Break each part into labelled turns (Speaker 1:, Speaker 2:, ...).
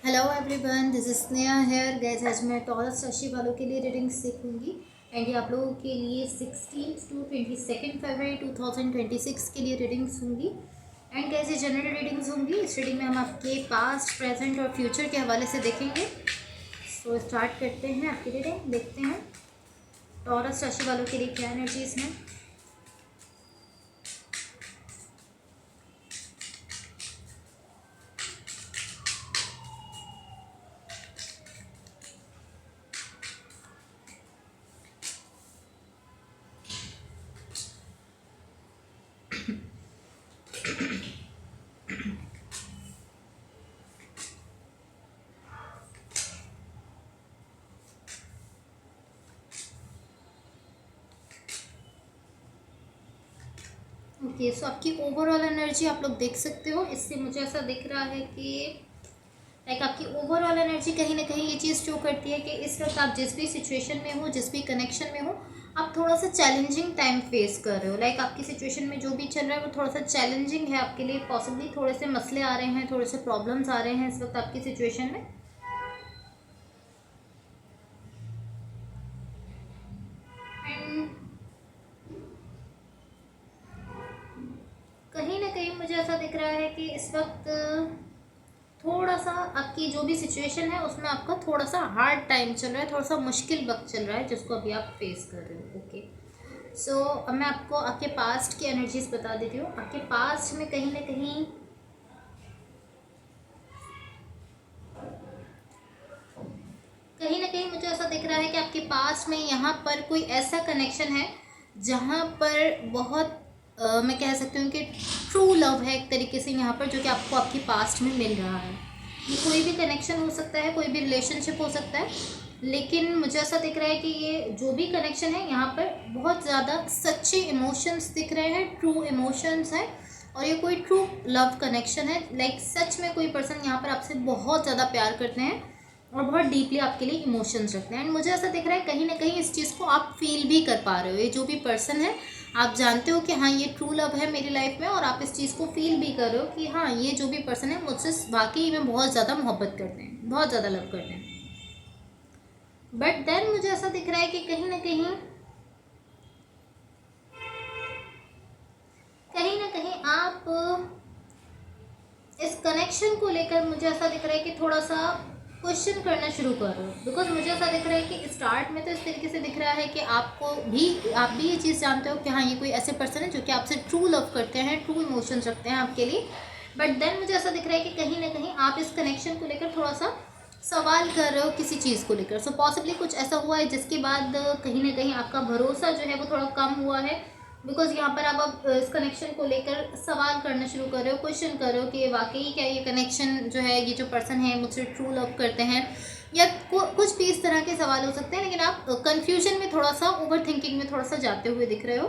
Speaker 1: Hello everyone, this is Sneha here. Guys आज मैं taurus राशि वालों के लिए रीडिंग्स सीखूंगी एंड ये आप लोगों के लिए 16 टू 22 फरवरी 2026 के लिए रीडिंग्स होंगी। एंड गैस ये जनरल रीडिंग्स होंगी। इस रीडिंग में हम आपके पास्ट, प्रेजेंट और फ्यूचर के हवाले से देखेंगे। सो स्टार्ट करते हैं आपकी रीडिंग। देखते हैं टॉरस राशि वालों के लिए क्या एनर्जीज हैं। ओके, सो आपकी ओवरऑल एनर्जी आप लोग देख सकते हो। इससे मुझे ऐसा दिख रहा है कि लाइक आपकी ओवरऑल एनर्जी कहीं ना कहीं ये चीज़ शो करती है कि इस वक्त आप जिस भी सिचुएशन में हो, जिस भी कनेक्शन में हो, आप थोड़ा सा चैलेंजिंग टाइम फेस कर रहे हो। लाइक आपकी सिचुएशन में जो भी चल रहा है वो थोड़ा सा चैलेंजिंग है आपके लिए। पॉसिबली थोड़े से मसले आ रहे हैं, थोड़े से प्रॉब्लम्स आ रहे हैं इस वक्त आपकी सिचुएशन में। एंड कहीं ना कहीं मुझे ऐसा दिख रहा है कि इस वक्त थोड़ा सा आपकी जो भी सिचुएशन है उसमें आपका थोड़ा सा हार्ड टाइम चल रहा है, थोड़ा सा मुश्किल वक्त चल रहा है जिसको अभी आप फेस कर रहे हो। ओके, सो अब मैं आपको आपके पास्ट की एनर्जीज बता देती हूँ। आपके पास्ट में कहीं ना कहीं मुझे ऐसा दिख रहा है कि आपके पास में यहाँ पर कोई ऐसा कनेक्शन है जहाँ पर बहुत मैं कह सकती हूँ कि ट्रू लव है एक तरीके से यहाँ पर, जो कि आपको आपकी पास्ट में मिल रहा है। ये कोई भी कनेक्शन हो सकता है, कोई भी रिलेशनशिप हो सकता है, लेकिन मुझे ऐसा दिख रहा है कि ये जो भी कनेक्शन है यहाँ पर बहुत ज़्यादा सच्चे इमोशंस दिख रहे हैं, ट्रू इमोशंस हैं। और ये कोई ट्रू लव कनेक्शन है। लाइक सच में कोई पर्सन यहाँ पर आपसे बहुत ज़्यादा प्यार करते हैं और बहुत डीपली आपके लिए इमोशंस रखते हैं। एंड मुझे ऐसा दिख रहा है कहीं ना कहीं इस चीज़ को आप फील भी कर पा रहे हो। ये जो भी पर्सन है, आप जानते हो कि हाँ ये ट्रू लव है मेरी लाइफ में, और आप इस चीज़ को फील भी कर रहे हो कि हाँ ये जो भी पर्सन है मुझसे वाकई में बहुत ज़्यादा मोहब्बत करते हैं, बहुत ज़्यादा लव करते हैं। बट देन मुझे ऐसा दिख रहा है कि कहीं ना कहीं आप इस कनेक्शन को लेकर मुझे ऐसा दिख रहा है कि थोड़ा सा क्वेश्चन करना शुरू कर रहे हो। बिकॉज मुझे ऐसा दिख रहा है कि स्टार्ट में तो इस तरीके से दिख रहा है कि आप भी ये चीज़ जानते हो कि हाँ ये कोई ऐसे पर्सन है जो कि आपसे ट्रू लव करते हैं, ट्रू इमोशंस रखते हैं आपके लिए। बट देन मुझे ऐसा दिख रहा है कि कहीं ना कहीं आप इस कनेक्शन को लेकर थोड़ा सा सवाल कर रहे हो किसी चीज़ को लेकर। सो पॉसिबली कुछ ऐसा हुआ है जिसके बाद कहीं ना कहीं आपका भरोसा जो है वो थोड़ा कम हुआ है। बिकॉज यहाँ पर आप अब इस कनेक्शन को लेकर सवाल करना शुरू कर रहे हो, क्वेश्चन कर रहे हो कि वाकई क्या ये कनेक्शन जो है, ये जो पर्सन है मुझसे ट्रू लव करते हैं, या कुछ भी इस तरह के सवाल हो सकते हैं। लेकिन आप कंफ्यूजन में थोड़ा सा, ओवर थिंकिंग में थोड़ा सा जाते हुए दिख रहे हो।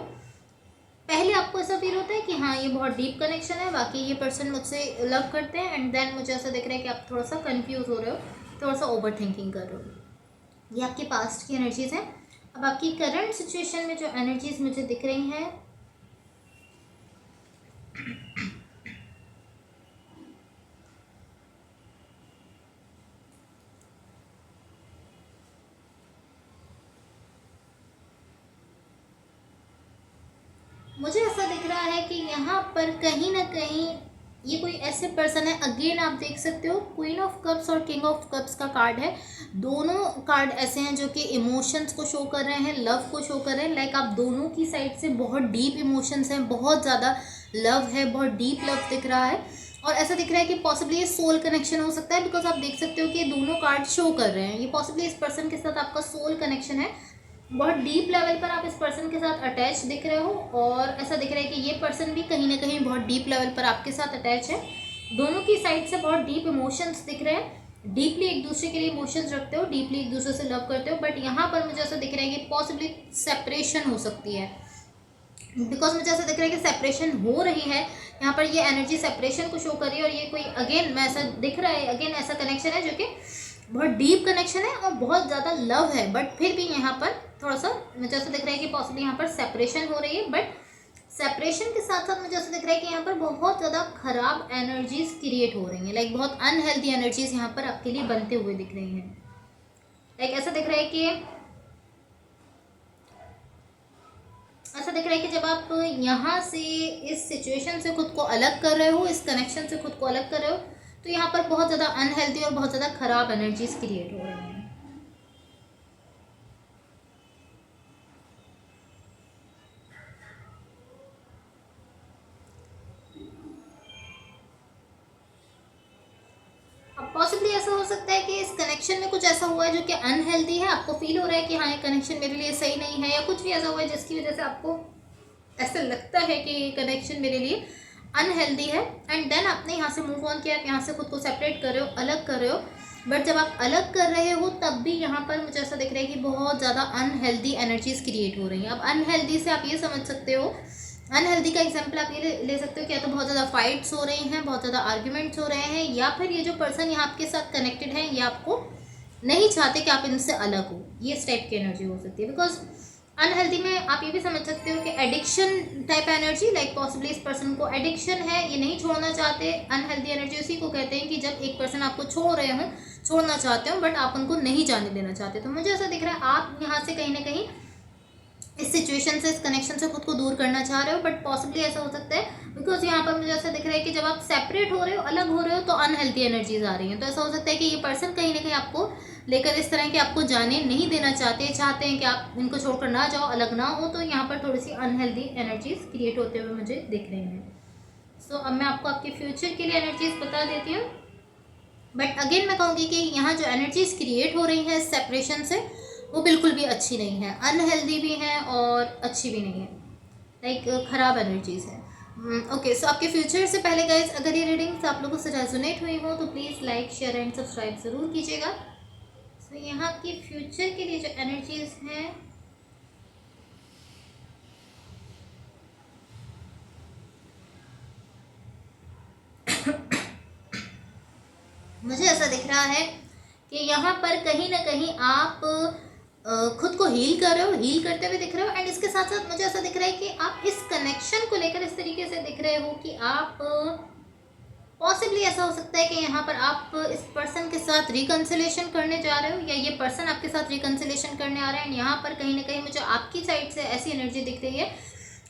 Speaker 1: पहले आपको ऐसा फील होता है कि हाँ ये बहुत डीप कनेक्शन है, बाकी ये पर्सन मुझसे लव करते हैं। एंड देन मुझे ऐसा दिख रहा है कि आप थोड़ा सा कंफ्यूज हो रहे हो, थोड़ा सा ओवर थिंकिंग कर रहे हो। ये आपके पास्ट की एनर्जीज हैं। अब आपकी करंट सिचुएशन में जो एनर्जीज मुझे दिख रही हैं, मुझे ऐसा दिख रहा है कि यहाँ पर कहीं ना कहीं ये कोई ऐसे पर्सन है। अगेन आप देख सकते हो क्वीन ऑफ कप्स और किंग ऑफ कप्स का कार्ड है। दोनों कार्ड ऐसे हैं जो कि इमोशंस को शो कर रहे हैं, लव को शो कर रहे हैं। लाइक आप दोनों की साइड से बहुत डीप इमोशंस हैं, बहुत ज़्यादा लव है, बहुत डीप लव दिख रहा है। और ऐसा दिख रहा है कि पॉसिबली ये सोल कनेक्शन हो सकता है। बिकॉज आप देख सकते हो कि ये दोनों कार्ड शो कर रहे हैं, ये पॉसिबली इस पर्सन के साथ आपका सोल कनेक्शन है। बहुत डीप लेवल पर आप इस पर्सन के साथ अटैच दिख रहे हो, और ऐसा दिख रहा है कि ये पर्सन भी कहीं ना कहीं बहुत डीप लेवल पर आपके साथ अटैच है। दोनों की साइड से बहुत डीप इमोशंस दिख रहे हैं, डीपली एक दूसरे के लिए इमोशंस रखते हो, डीपली एक दूसरे से लव करते हो। बट यहाँ पर मुझे ऐसा दिख रहा है कि पॉसिबली सेपरेशन हो सकती है। बिकॉज मुझे ऐसा दिख रहा है कि सेपरेशन हो रही है। यहाँ पर ये एनर्जी सेपरेशन को शो कर रही है। और ये कोई अगेन मैं ऐसा दिख रहा है, अगेन ऐसा कनेक्शन है जो कि बहुत डीप कनेक्शन है और बहुत ज़्यादा लव है। बट फिर भी यहाँ पर थोड़ा सा मुझे ऐसा दिख रहा है कि पॉसिबली यहाँ पर सेपरेशन हो रही है। बट सेपरेशन के साथ साथ मुझे ऐसा दिख रहा है कि यहाँ पर बहुत ज़्यादा खराब एनर्जीज क्रिएट हो रही हैं, लाइक बहुत अनहेल्दी एनर्जीज यहाँ पर आपके लिए बनते हुए दिख रही हैं। लाइक ऐसा दिख रहा है कि जब आप यहाँ से इस सिचुएशन से खुद को अलग कर रहे हो, इस कनेक्शन से खुद को अलग कर रहे हो, तो यहाँ पर बहुत ज़्यादा अनहेल्दी और बहुत ज़्यादा खराब एनर्जीज क्रिएट हो रही हैं। पॉसिबली ऐसा हो सकता है कि इस कनेक्शन में कुछ ऐसा हुआ है जो कि अनहेल्दी है, आपको फील हो रहा है कि हाँ ये कनेक्शन मेरे लिए सही नहीं है, या कुछ भी ऐसा हुआ है जिसकी वजह से आपको ऐसा लगता है कि ये कनेक्शन मेरे लिए अनहेल्दी है, एंड देन आपने यहाँ से मूव ऑन किया, आप यहाँ से खुद को सेपरेट कर रहे हो, अलग कर रहे हो। बट जब आप अलग कर रहे हो तब भी यहाँ पर मुझे ऐसा दिख रहा है कि बहुत ज़्यादा अनहेल्दी एनर्जीज क्रिएट हो रही हैं। अब अनहेल्दी से आप ये समझ सकते हो, अनहेल्दी का एग्जाम्पल आप ये ले सकते हो कि या तो बहुत ज़्यादा फाइट्स हो रही हैं, बहुत ज़्यादा आर्ग्यूमेंट्स हो रहे हैं, या फिर ये जो पर्सन यहाँ आपके साथ कनेक्टेड है ये आपको नहीं चाहते कि आप इनसे अलग हो, ये इस टाइप की एनर्जी हो सकती है। बिकॉज अनहेल्दी में आप ये भी समझ सकते हो कि addiction type energy, like possibly इस पर्सन को एडिक्शन है, ये नहीं छोड़ना चाहते। अनहेल्दी एनर्जी उसी को कहते हैं कि जब एक पर्सन आपको छोड़ना चाहते हो बट आप उनको नहीं जाने देना चाहते। तो मुझे ऐसा दिख रहा है आप यहाँ से कहीं ना कहीं इस सिचुएशन से, इस कनेक्शन से खुद को दूर करना चाह रहे हो, बट पॉसिबली ऐसा हो सकता है बिकॉज यहाँ पर मुझे ऐसा दिख रहा है कि जब आप सेपरेट हो रहे हो, अलग हो रहे हो, तो अनहेल्दी एनर्जीज आ रही हैं। तो ऐसा हो सकता है कि ये पर्सन कहीं ना कहीं आपको लेकर इस तरह के आपको जाने नहीं देना चाहते हैं कि आप इनको छोड़कर ना जाओ, अलग ना हो। तो यहाँ पर थोड़ी सी अनहेल्दी एनर्जीज क्रिएट होते हुए मुझे दिख रही हैं। सो अब मैं आपको आपके फ्यूचर के लिए एनर्जीज बता देती हूँ, बट अगेन मैं कहूँगी कि यहाँ जो एनर्जीज क्रिएट हो रही हैं इस सेपरेशन से, वो बिल्कुल भी अच्छी नहीं है, अनहेल्दी भी है और अच्छी भी नहीं है, लाइक ख़राब एनर्जीज़ है। ओके, सो आपके फ्यूचर से पहले गाइज, अगर ये रीडिंग्स आप लोगों से रेजोनेट हुई हो तो please like, share and subscribe ज़रूर कीजिएगा। सो यहाँ की फ्यूचर के लिए जो एनर्जीज़ हैं, मुझे ऐसा दिख रहा है कि यहाँ पर कहीं ना कहीं आप खुद को हील कर रहे हो, हील करते हुए दिख रहे हो, एंड इसके साथ साथ मुझे ऐसा दिख रहा है कि आप इस कनेक्शन को लेकर इस तरीके से दिख रहे हो कि आप पॉसिबली ऐसा हो सकता है कि यहाँ पर आप इस पर्सन के साथ रिकन्सिलेशन करने जा रहे हो, या ये पर्सन आपके साथ रिकन्सिलेशन करने आ रहा है। एंड यहाँ पर कहीं ना कहीं मुझे आपकी साइड से ऐसी एनर्जी दिख रही है,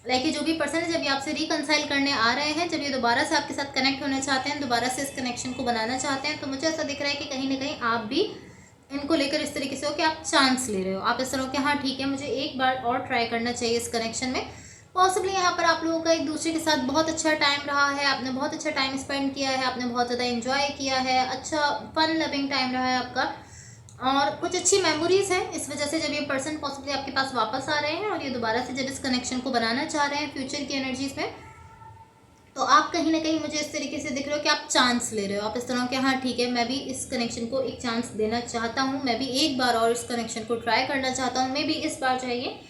Speaker 1: लाइक जो भी पर्सन है जब ये आपसे रिकन्साइल करने आ रहे हैं, जब ये दोबारा से आपके साथ कनेक्ट होना चाहते हैं, दोबारा से इस कनेक्शन को बनाना चाहते हैं, तो मुझे ऐसा दिख रहा है कि कहीं ना कहीं आप भी इनको लेकर इस तरीके से हो कि आप चांस ले रहे हो, आप इस तरह हो कि हाँ ठीक है, मुझे एक बार और ट्राई करना चाहिए इस कनेक्शन में। पॉसिबली यहाँ पर आप लोगों का एक दूसरे के साथ बहुत अच्छा टाइम रहा है, आपने बहुत अच्छा टाइम स्पेंड किया है, आपने बहुत ज़्यादा एंजॉय किया है, अच्छा फन लविंग टाइम रहा है आपका, और कुछ अच्छी मेमोरीज हैं। इस वजह से जब ये पर्सन पॉसिबली आपके पास वापस आ रहे हैं और ये दोबारा से जब इस कनेक्शन को बनाना चाह रहे हैं फ्यूचर की एनर्जीज में, तो आप कहीं ना कहीं मुझे इस तरीके से दिख रहे हो कि आप चांस ले रहे हो, आप इस तरह के हाँ ठीक है, मैं भी इस कनेक्शन को एक चांस देना चाहता हूँ, मैं भी एक बार और इस कनेक्शन को ट्राई करना चाहता हूँ, मैं भी इस बार चाहिए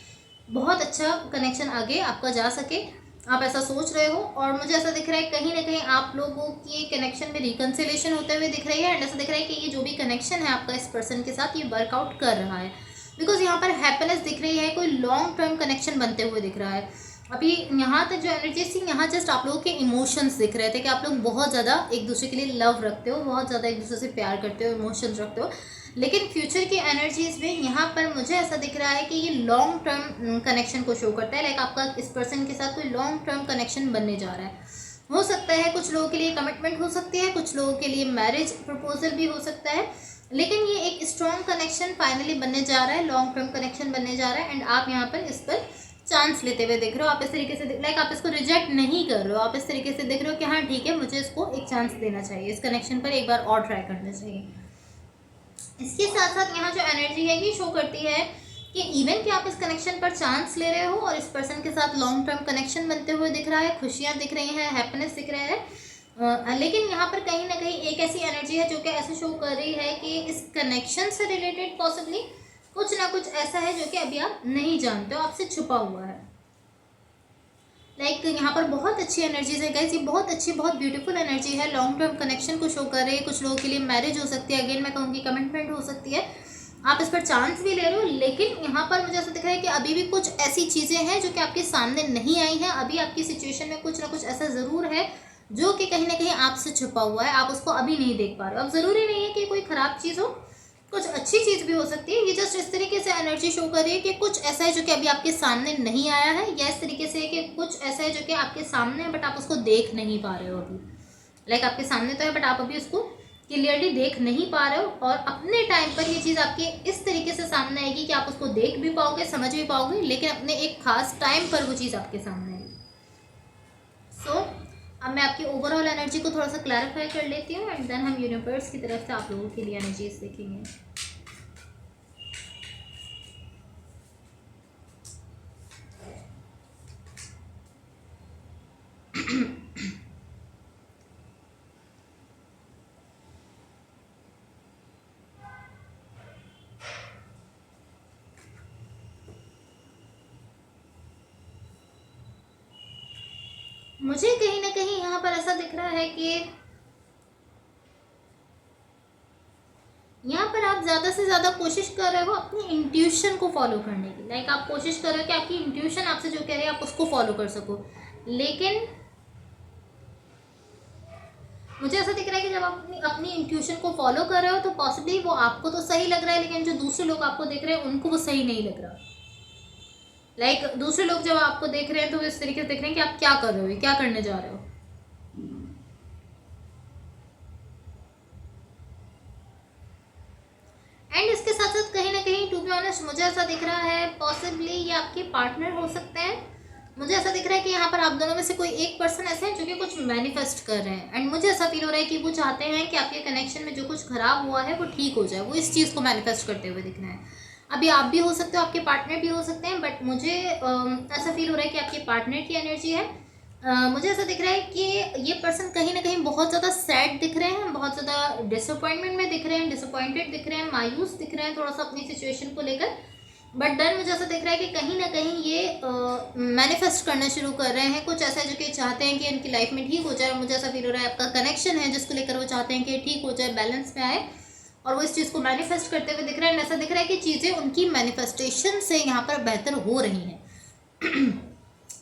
Speaker 1: बहुत अच्छा कनेक्शन आगे आपका जा सके, आप ऐसा सोच रहे हो। और मुझे ऐसा दिख रहा है कहीं ना कहीं आप लोगों की कनेक्शन में रिकन्सिलेशन होते हुए दिख रही है, एंड ऐसा दिख रहा है कि ये जो भी कनेक्शन है आपका इस पर्सन के साथ, ये वर्कआउट कर रहा है, बिकॉज यहाँ पर हैप्पीनेस दिख रही है, कोई लॉन्ग टर्म कनेक्शन बनते हुए दिख रहा है। अभी यहाँ तक जो एनर्जी थी, यहाँ जस्ट आप लोगों के इमोशंस दिख रहे थे कि आप लोग बहुत ज़्यादा एक दूसरे के लिए लव रखते हो, बहुत ज़्यादा एक दूसरे से प्यार करते हो, इमोशंस रखते हो। लेकिन फ्यूचर की एनर्जीज में यहाँ पर मुझे ऐसा दिख रहा है कि ये लॉन्ग टर्म कनेक्शन को शो करता है, लाइक आपका इस पर्सन के साथ कोई लॉन्ग टर्म कनेक्शन बनने जा रहा है। हो सकता है कुछ लोगों के लिए कमिटमेंट हो सकती है, कुछ लोगों के लिए मैरिज प्रपोजल भी हो सकता है, लेकिन ये एक स्ट्रॉन्ग कनेक्शन फाइनली बनने जा रहा है, लॉन्ग टर्म कनेक्शन बनने जा रहा है, एंड आप यहाँ पर इस पर चांस लेते हुए दिख रहे हो। आप इस तरीके से लाइक आप इसको रिजेक्ट नहीं कर रहे हो, आप इस तरीके से दिख रहे हो कि हाँ ठीक है, मुझे इसको एक चांस देना चाहिए, इस कनेक्शन पर एक बार और ट्राई करना चाहिए। इसके साथ साथ यहाँ जो एनर्जी है ये शो करती है कि इवन कि आप इस कनेक्शन पर चांस ले रहे हो और इस पर्सन के साथ लॉन्ग टर्म कनेक्शन बनते हुए दिख रहा है, खुशियाँ दिख रही हैं, हैप्पीनेस दिख रहा है, लेकिन यहाँ पर कहीं ना कहीं एक ऐसी एनर्जी है जो कि ऐसे शो कर रही है कि इस कनेक्शन से रिलेटेड पॉसिबली कुछ ना कुछ ऐसा है जो कि अभी आप नहीं जानते हो, आपसे छुपा हुआ है। लाइक यहाँ पर बहुत अच्छी एनर्जीज है गाइस, ये बहुत अच्छी बहुत ब्यूटीफुल एनर्जी है, लॉन्ग टर्म कनेक्शन को शो कर रही है। कुछ लोगों के लिए मैरिज हो सकती है, अगेन मैं कहूँगी कमिटमेंट हो सकती है, आप इस पर चांस भी ले रहे हो, लेकिन यहाँ पर मुझे ऐसा दिख रहा है कि अभी भी कुछ ऐसी चीज़ें हैं जो कि आपके सामने नहीं आई हैं। अभी आपकी सिचुएशन में कुछ ना कुछ ऐसा ज़रूर है जो कि कहीं ना कहीं आपसे छुपा हुआ है, आप उसको अभी नहीं देख पा रहे हो। अब ज़रूरी नहीं है कि कोई ख़राब चीज़ हो, कुछ अच्छी चीज़ भी हो सकती है। ये जस्ट इस तरीके से एनर्जी शो कर रही है कि कुछ ऐसा है जो कि अभी आपके सामने नहीं आया है, या इस तरीके से कि कुछ ऐसा है जो कि आपके सामने है बट आप उसको देख नहीं पा रहे हो अभी। लाइक आपके सामने तो है बट आप अभी उसको क्लियरली देख नहीं पा रहे हो, और अपने टाइम पर ये चीज़ आपके इस तरीके से सामने आएगी कि आप उसको देख भी पाओगे, समझ भी पाओगे, लेकिन अपने एक खास टाइम पर वो चीज़ आपके सामने आएगी। सो अब मैं आपकी ओवरऑल एनर्जी को थोड़ा सा क्लैरिफाई कर लेती हूँ, एंड देन हम यूनिवर्स की तरफ से आप लोगों के लिए एनर्जीज देखेंगे। मुझे कहीं ना कहीं यहाँ पर ऐसा दिख रहा है कि यहाँ पर आप ज़्यादा से ज़्यादा कोशिश कर रहे हो अपनी इंट्यूशन को फॉलो करने की। लाइक आप कोशिश कर रहे हो कि आपकी इंट्यूशन आपसे जो कह रही है आप उसको फॉलो कर सको, लेकिन मुझे ऐसा दिख रहा है कि जब आप अपनी अपनी इंट्यूशन को फॉलो कर रहे हो तो पॉसिबली वो आपको तो सही लग रहा है, लेकिन जो दूसरे लोग आपको देख रहे हैं उनको वो सही नहीं लग रहा। लाइक दूसरे लोग जब आपको देख रहे हैं तो वो इस तरीके से देख रहे हैं कि आप क्या कर रहे हो, क्या करने जा रहे हो। एंड इसके साथ साथ कहीं ना कहीं टू बी ऑनेस्ट मुझे ऐसा दिख रहा है पॉसिबली ये आपके पार्टनर हो सकते हैं। मुझे ऐसा दिख रहा है कि यहाँ पर आप दोनों में से कोई एक पर्सन ऐसे हैं जो कि कुछ मैनिफेस्ट कर रहे हैं, एंड मुझे ऐसा फील हो रहा है कि वो चाहते हैं कि आपके कनेक्शन में जो कुछ खराब हुआ है वो ठीक हो जाए। वो इस चीज़ को मैनिफेस्ट करते हुए दिख रहे हैं। अभी आप भी हो सकते हो, आपके पार्टनर भी हो सकते हैं, बट मुझे ऐसा फील हो रहा है कि आपके पार्टनर की एनर्जी है। मुझे ऐसा दिख रहा है कि ये पर्सन कहीं ना कहीं बहुत ज़्यादा सैड दिख रहे हैं, बहुत ज़्यादा डिसअपॉइंटमेंट में दिख रहे हैं, डिसअपॉइंटेड दिख रहे हैं, मायूस दिख रहे हैं थोड़ा सा अपनी सिचुएशन को लेकर। बट देन मुझे ऐसा दिख रहा है कि कहीं ना कहीं ये मैनिफेस्ट करना शुरू कर रहे हैं कुछ ऐसा जो कि चाहते हैं कि इनकी लाइफ में ठीक हो जाए। मुझे ऐसा फील हो रहा है आपका कनेक्शन है जिसको लेकर वो चाहते हैं कि ठीक हो जाए, बैलेंस में आए, और वो इस चीज़ को मैनिफेस्ट करते हुए दिख रहे हैं। ऐसा दिख रहा है कि चीज़ें उनकी मैनिफेस्टेशन से यहाँ पर बेहतर हो रही हैं।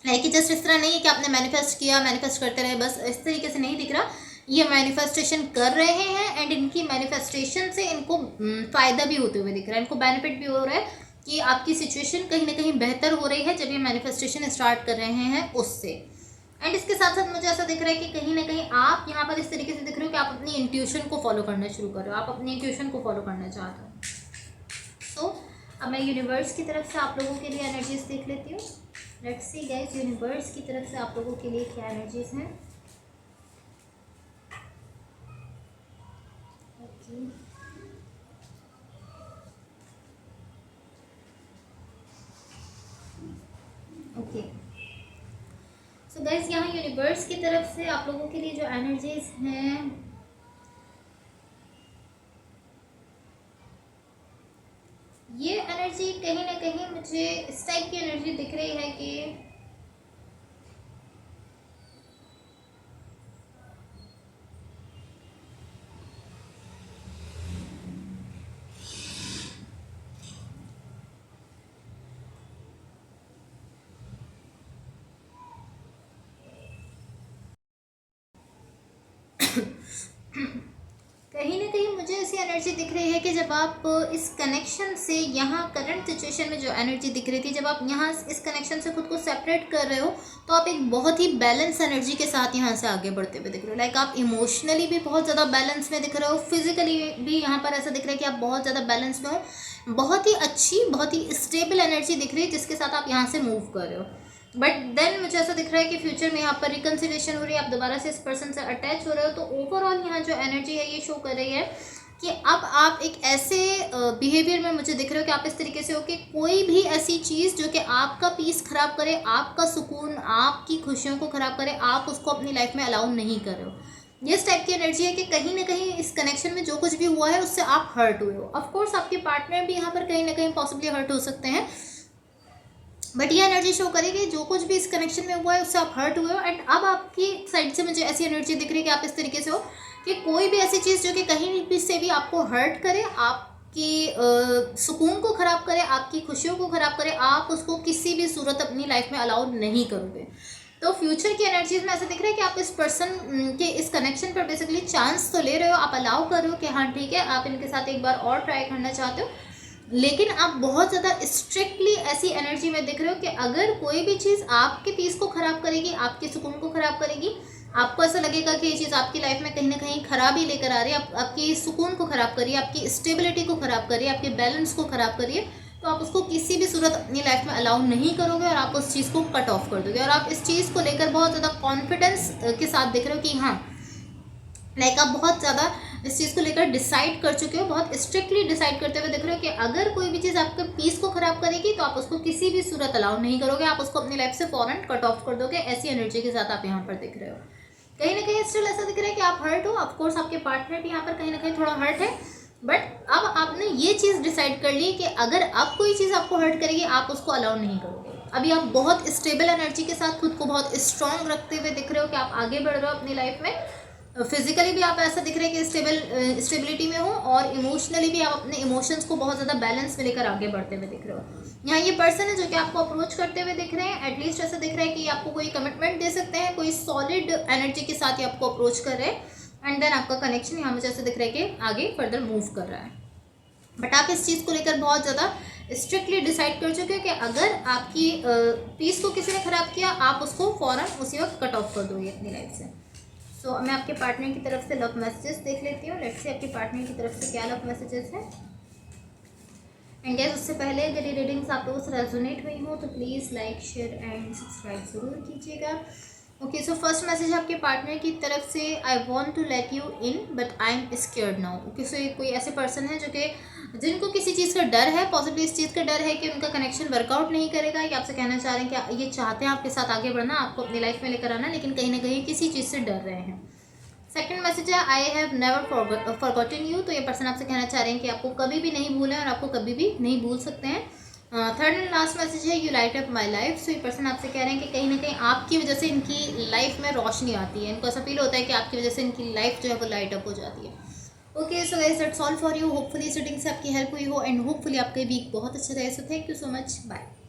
Speaker 1: लाइक जस्ट इस तरह नहीं है कि आपने मैनिफेस्ट किया, मैनिफेस्ट करते रहे, बस इस तरीके से नहीं दिख रहा। ये मैनिफेस्टेशन कर रहे हैं एंड इनकी मैनिफेस्टेशन से इनको फ़ायदा भी होते हुए दिख रहा है, इनको बेनिफिट भी हो रहा है कि आपकी सिचुएशन कहीं ना कहीं बेहतर हो रही है जब ये मैनिफेस्टेशन स्टार्ट कर रहे हैं उससे। एंड इसके साथ साथ मुझे ऐसा दिख रहा है कि कहीं ना कहीं आप यहाँ पर इस तरीके से दिख रहे हो कि आप अपनी इंट्यूशन को फॉलो करना शुरू कर रहे हो, आप अपनी इंट्यूशन को फॉलो करना चाहते हो। सो अब मैं यूनिवर्स की तरफ से आप लोगों के लिए एनर्जीज देख लेती हूँ। लेट्स सी गाइस, यूनिवर्स की तरफ से आप लोगों के लिए क्या एनर्जीज हैं। ओके सो गाइस, यहाँ यूनिवर्स की तरफ से आप लोगों के लिए जो एनर्जीज हैं ये एनर्जी कहीं ना कहीं मुझे इस टाइप की एनर्जी दिख रही है कि कहीं ना कहीं मुझे ऐसी एनर्जी दिख रही है कि जब आप इस कनेक्शन से यहाँ करंट सिचुएशन में जो एनर्जी दिख रही थी, जब आप यहाँ इस कनेक्शन से खुद को सेपरेट कर रहे हो तो आप एक बहुत ही बैलेंस एनर्जी के साथ यहाँ से आगे बढ़ते हुए दिख रहे हो। लाइक आप इमोशनली भी बहुत ज़्यादा बैलेंस में दिख रहे हो, फिजिकली भी यहाँ पर ऐसा दिख रहा है कि आप बहुत ज़्यादा बैलेंस में हो। बहुत ही अच्छी, बहुत ही स्टेबल एनर्जी दिख रही है जिसके साथ आप यहाँ से मूव कर रहे हो। बट देन मुझे ऐसा दिख रहा है कि फ्यूचर में यहाँ पर रिकन्सिलेशन हो रही है, आप दोबारा से इस पर्सन से अटैच हो रहे हो। तो ओवरऑल यहाँ जो एनर्जी है ये शो कर रही है कि अब आप एक ऐसे बिहेवियर में मुझे दिख रहे हो कि आप इस तरीके से हो कि कोई भी ऐसी चीज़ जो कि आपका पीस ख़राब करे, आपका सुकून, आपकी खुशियों को ख़राब करे, आप उसको अपनी लाइफ में अलाउ नहीं कर रहे हो। ये इस टाइप की एनर्जी है कि कहीं ना कहीं इस कनेक्शन में जो कुछ भी हुआ है उससे आप हर्ट हुए हो। ऑफकोर्स आपके पार्टनर भी यहाँ पर कहीं ना कहीं पॉसिबली हर्ट हो सकते हैं, बट ये एनर्जी शो करेगी जो कुछ भी इस कनेक्शन में हुआ है उससे आप हर्ट हुए हो। एंड अब आपकी साइड से मुझे ऐसी एनर्जी दिख रही है कि आप इस तरीके से हो कि कोई भी ऐसी चीज़ जो कि कहीं भी से भी आपको हर्ट करे, आप आपकी सुकून को ख़राब करे, आपकी खुशियों को ख़राब करे, आप उसको किसी भी सूरत अपनी लाइफ में अलाउ नहीं करोगे। तो फ्यूचर की एनर्जीज में ऐसा दिख रहा है कि आप इस पर्सन के इस कनेक्शन पर बेसिकली चांस तो ले रहे हो, आप अलाउ कर रहे हो कि हाँ ठीक है, आप इनके साथ एक बार और ट्राई करना चाहते हो, लेकिन आप बहुत ज़्यादा स्ट्रिक्टली ऐसी एनर्जी में दिख रहे हो कि अगर कोई भी चीज़ आपके पीस को ख़राब करेगी, आपके सुकून को ख़राब करेगी, आपको ऐसा लगेगा कि ये चीज़ आपकी लाइफ में कहीं ना कहीं खराबी लेकर आ रही है, आपकी सुकून को ख़राब कर रही है, आपकी स्टेबिलिटी को ख़राब कर रही है, आपके बैलेंस को ख़राब कर रही है, तो आप उसको किसी भी सूरत अपनी लाइफ में अलाउ नहीं करोगे और आप उस चीज़ को कट ऑफ कर दोगे। और आप इस चीज़ को लेकर बहुत ज़्यादा कॉन्फिडेंस के साथ दिख रहे हो कि हाँ लाइक आप बहुत ज़्यादा इस चीज़ को लेकर डिसाइड कर चुके हो, बहुत स्ट्रिक्टली डिसाइड करते हुए दिख रहे हो कि अगर कोई भी चीज़ आपके पीस को ख़राब करेगी तो आप उसको किसी भी सूरत अलाउ नहीं करोगे, आप उसको अपनी लाइफ से फ़ौरन कट ऑफ कर दोगे। ऐसी एनर्जी के साथ आप यहाँ पर दिख रहे हो। कहीं ना कहीं स्टिल ऐसा दिख रहा है कि आप हर्ट हो, ऑफकोर्स आपके पार्टनर भी यहाँ पर कहीं ना कहीं थोड़ा हर्ट है, बट अब आपने ये चीज़ डिसाइड कर ली कि अगर अब कोई चीज़ आपको हर्ट करेगी आप उसको अलाउ नहीं करोगे। अभी आप बहुत स्टेबल एनर्जी के साथ खुद को बहुत स्ट्रांग रखते हुए दिख रहे हो कि आप आगे बढ़ रहे हो अपनी लाइफ में। फिजिकली भी आप ऐसा दिख रहे हैं कि स्टेबिलिटी में हो, और इमोशनली भी आप अपने इमोशंस को बहुत ज़्यादा बैलेंस में लेकर आगे बढ़ते हुए दिख रहे हो। यहाँ ये पर्सन है जो कि आपको अप्रोच करते हुए दिख रहे हैं, एटलीस्ट ऐसा दिख रहा है कि आपको कोई कमिटमेंट दे सकते हैं, कोई सॉलिड एनर्जी के साथ ही आपको अप्रोच कर रहे हैं, एंड देन आपका कनेक्शन यहाँ मुझे ऐसा दिख रहा है कि आगे फर्दर मूव कर रहा है। बट आप इस चीज़ को लेकर बहुत ज़्यादा स्ट्रिक्टली डिसाइड कर चुके हो कि अगर आपकी पीस को किसी ने ख़राब किया आप उसको फ़ौरन उसी वक्त कट ऑफ कर दोगे अपनी लाइफ से। सो मैं आपके पार्टनर की तरफ से लव मैसेजेस देख लेती हूँ। लेट्स से आपके पार्टनर की तरफ से क्या लव मैसेजेस है। एंड गाइस उससे पहले अगर ये रीडिंग्स आप लोगों से रेजोनेट हुई हो तो please like share and subscribe ज़रूर कीजिएगा। ओके, सो फर्स्ट मैसेज आपके पार्टनर की तरफ से, I want to let you in but I am scared now. Okay, so कोई ऐसे पर्सन है जो कि जिनको किसी चीज़ का डर है, पॉसिबली इस चीज़ का डर है कि उनका कनेक्शन वर्कआउट नहीं करेगा, या आपसे कहना चाह रहे हैं कि ये चाहते हैं आपके साथ आगे बढ़ना, आपको अपनी लाइफ में लेकर आना, लेकिन कहीं ना कहीं किसी चीज़ से डर रहे हैं। सेकंड मैसेज है, I have never forgotten you. तो ये पर्सन आपसे कहना चाह रहे हैं कि आपको कभी भी नहीं भूलें और आपको कभी भी नहीं भूल सकते हैं। थर्ड एंड लास्ट मैसेज है, you light up my life. So ये पर्सन आपसे कह रहे हैं कि कहीं ना कहीं आपकी वजह से इनकी लाइफ में रोशनी आती है, इनको ऐसा फील होता है कि आपकी वजह से इनकी लाइफ जो है वो लाइट अप हो जाती है। Okay, so guys that's all for you. Hopefully इस रीडिंग से आपकी हेल्प हुई हो एंड होपफुली आपका वीक बहुत अच्छा रहे। So thank you so much, bye.